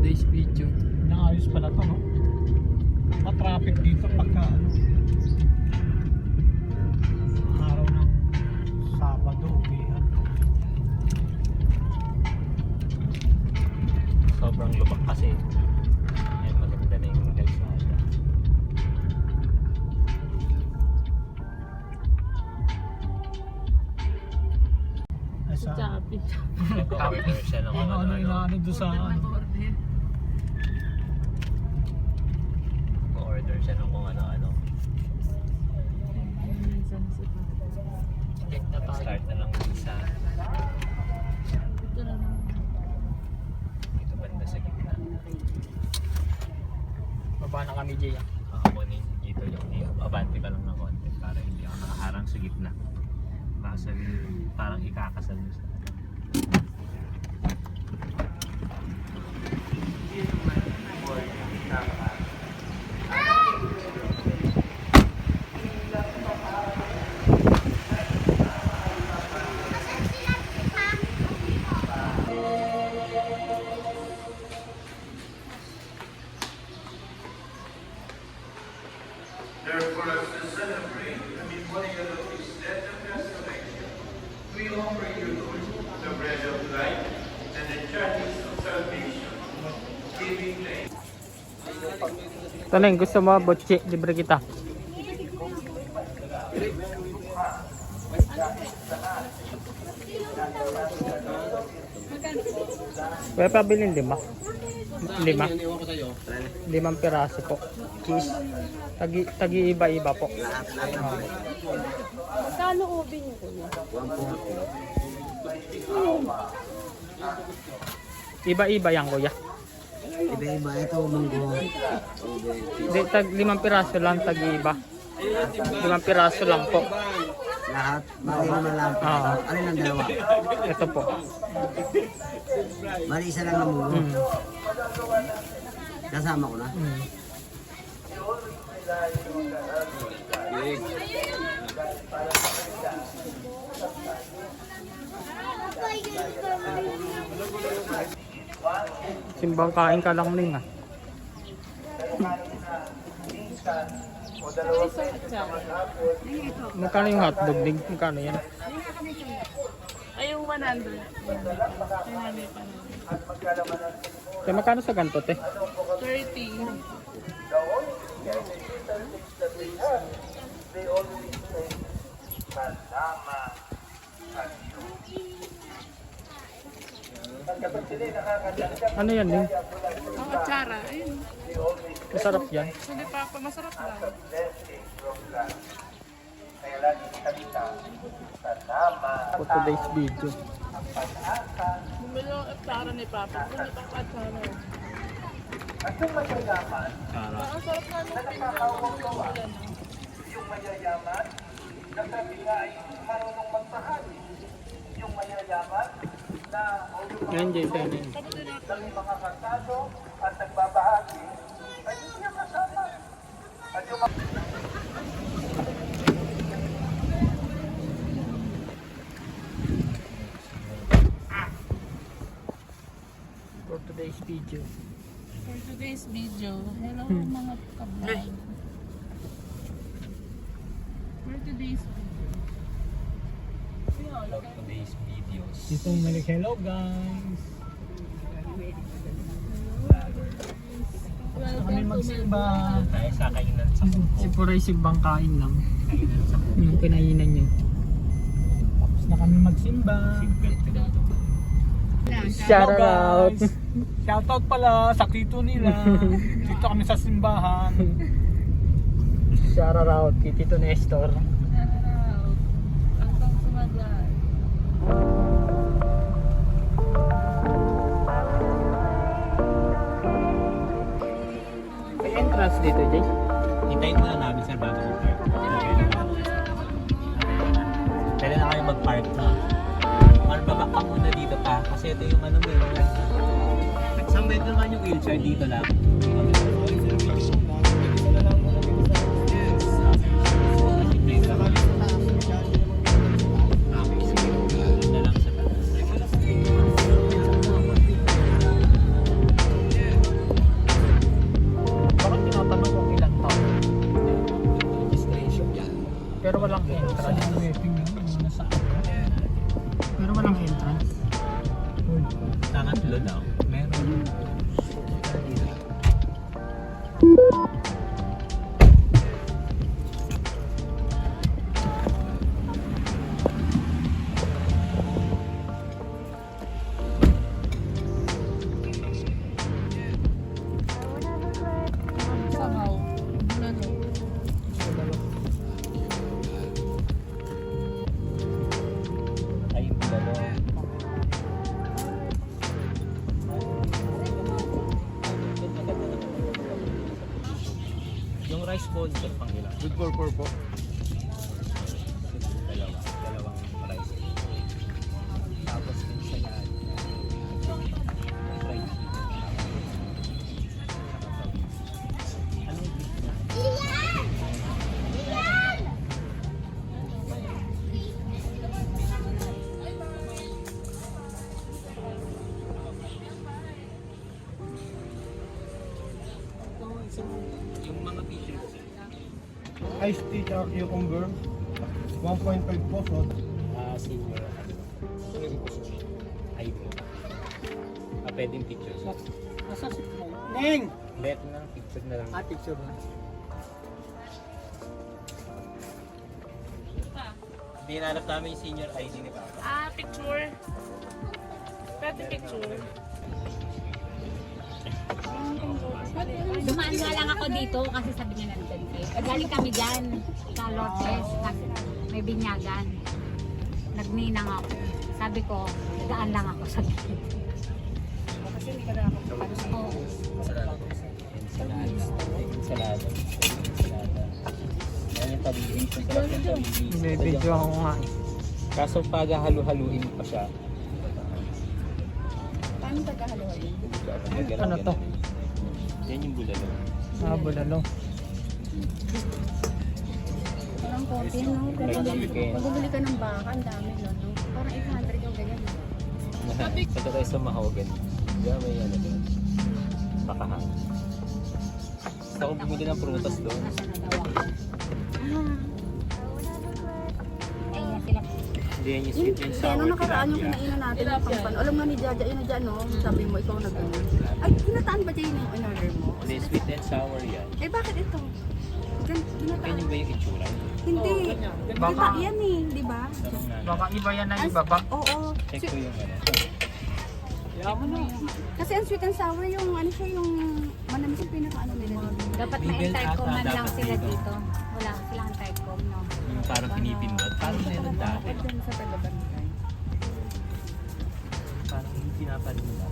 today's video. Naayos pala to, no? Ma-traffic dito pagka ano, araw ng Sabado, uwihan. Sobrang lubak kasi. Ayan, maganda na yung kalsada. Ay, sa Nag-order siya ng ano inaano doon sa ano. Order siya ng kung ano-ano. Start na lang isa. Dito banda sa gitna. Baba na kami, Jay. Kakakunin dito yung abante ka lang ng konti para hindi ako nakaharang sa gitna. Baka sabihin, parang ikakasal mo sa Therefore, as to celebrate the memorial of his death and resurrection, we offer you, Lord, the bread of life and the chalice of salvation, giving thanks. Taneng, gusto mo botche? Libre kita. Kaya pabilin 5. 5 piraso po. Cheese. Tagi-iba-iba po. Kano ubi niyo kuya? Iba-iba yan, kuya. Iba-iba ito munggo. Di, 5 piraso lang, tagi-iba. 5 piraso lang po. Lahat, mali naman lang. Oo. Alin ang dalawa? Ito po. Mali isa lang ang munggo. Kasama ko na. Simbang kain ka lang ning ah. Magkano yung hotdog din? Magkano yan? Ay, yung 100. Kaya magkano sa ganito, te? 30. Ano yan, Ning? Ang atsara, ayun. Masarap yan. Hindi pa ako, masarap lang. For today's video. Bumili yung atsara ni Papa. Bumili ang atsara. Para Ang sarap na nung pinag Yung mayayaman, nasabi nga ay marunong magpahali. Yung mayayaman na Yan, Jay, tayo na yun. ng mga kasado at nagbabahagi, ay hindi niya kasama. At yung For today's video. For today's video, hello mga kablog. For today's video. vlog today's videos. Dito yung malik. Hello guys. Kami Welcome to my magsimba. Tayo sa kainan sa Si Puray simbang kain lang. Yung pinainan niya. Tapos na kami magsimba. Shout out! Shoutout pala sa tito nila. Dito kami sa simbahan. Shout out kay Tito Nestor. Hanggang sumagal. May entrance dito, Jay. Hintayin muna namin sir bago mag-park. Pwede na kayo mag-park na. Marbaba ka muna dito pa kasi ito yung ano mo yung nagsambay naman yung wheelchair dito lang. May sponsor pang ilan. Good for po. Dalawang price. Tapos minsan yan. Fried chicken. Ano yung yung mga features. Iced tea at cucumber. 1.5 po. So, Senior eyebrow. Pwedeng pictures. Nasa si Neng! Let ng picture na lang. Picture na. Hindi hinanap namin yung senior ID ni Papa. Picture. Pwede picture. Dumaan nga lang ako dito kasi sabi niya nandun kayo. Galing kami dyan sa Lourdes kasi may binyagan. Nagninang ako. Sabi ko, daan lang ako sa dito. Kasi hindi ka na ako. Oo. Ensalada. Yan yung tabi-base. Masarap yung tabi-base. May video ako nga. Kaso pag halu-haluin pa siya. Paano tagahaloy? Ano to? Yan yung bulalo. Bulalo. Parang konti, no? Fried chicken. Magbibili ka ng baka, ang dami, no? Parang 800 yung ganyan. Punta tayo sa Mahogan. Diyan may ano doon. Pakahang. Gusto ko bumili ng prutas doon. Nasa na daw ako. Ayun sila. Hindi yan yung sweet and sour. Ano nakaraan yung kinainan natin ng pampan. Alam nga ni Jaja, yun na dyan, no? Sabi mo, ikaw na ganyan. Ay, kinataan ba dyan yung in-order mo? Hindi, sweet and sour yan. Eh, bakit ito? Kinataan. Ganyan ba yung itsura? Hindi. Baka, Diba, yan eh, di ba? Sarong na. baka iba yan na iba ba? Oo. Check ko yung ano. Kasi ang sweet and sour yung ano siya yung manamis yung pinaka-ano nila. Dapat Legal ma-intercoman ata, lang dapat sila dito. dito. Wala silang intercom, no? Yung parang pinipindot. Parang meron dati. Dyan sa Pagabantay. Parang hindi pinaparin nila.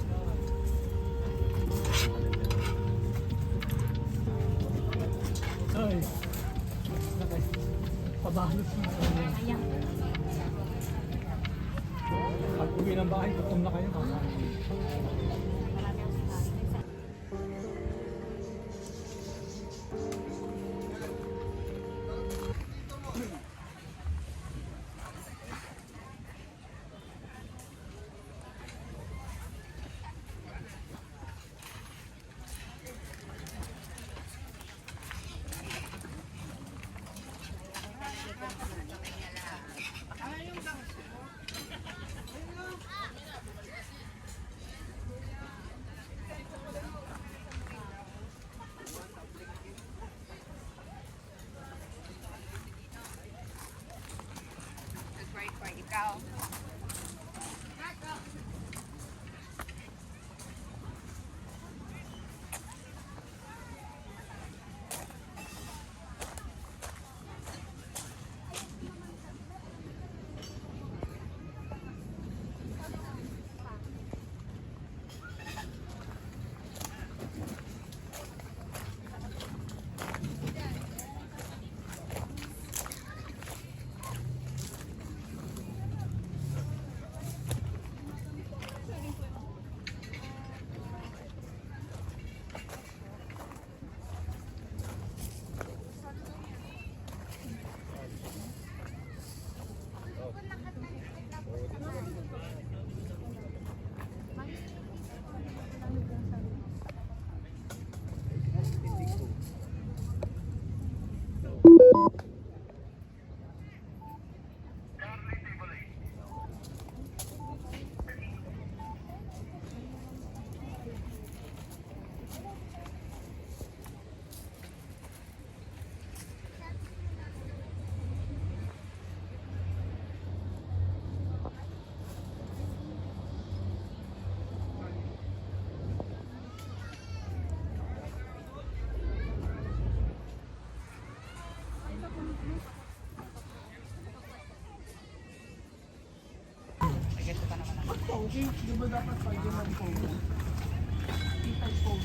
ay. Pabalos na. Ayan. Pag uwi ng bahay, gutom na kayo. Marami ang sinabi. Di ba dapat pwede ng phone? T-type phone.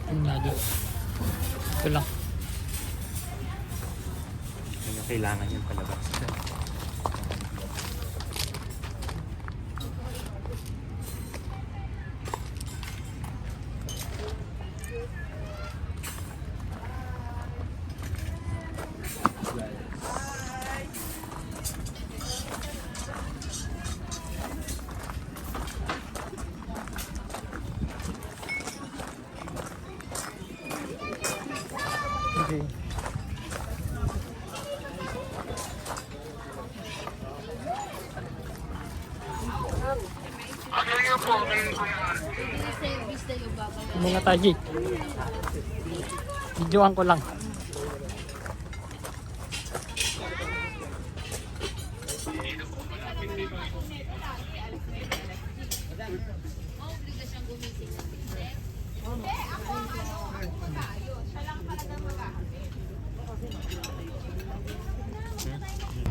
Yung lagi. Ito lang. Yung kailangan yung palabas. Okay. Muna tayo, G. Videoan ko lang.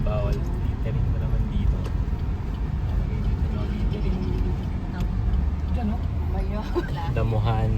Bawal. Catering mo naman dito. Diyan, no? Damuhan.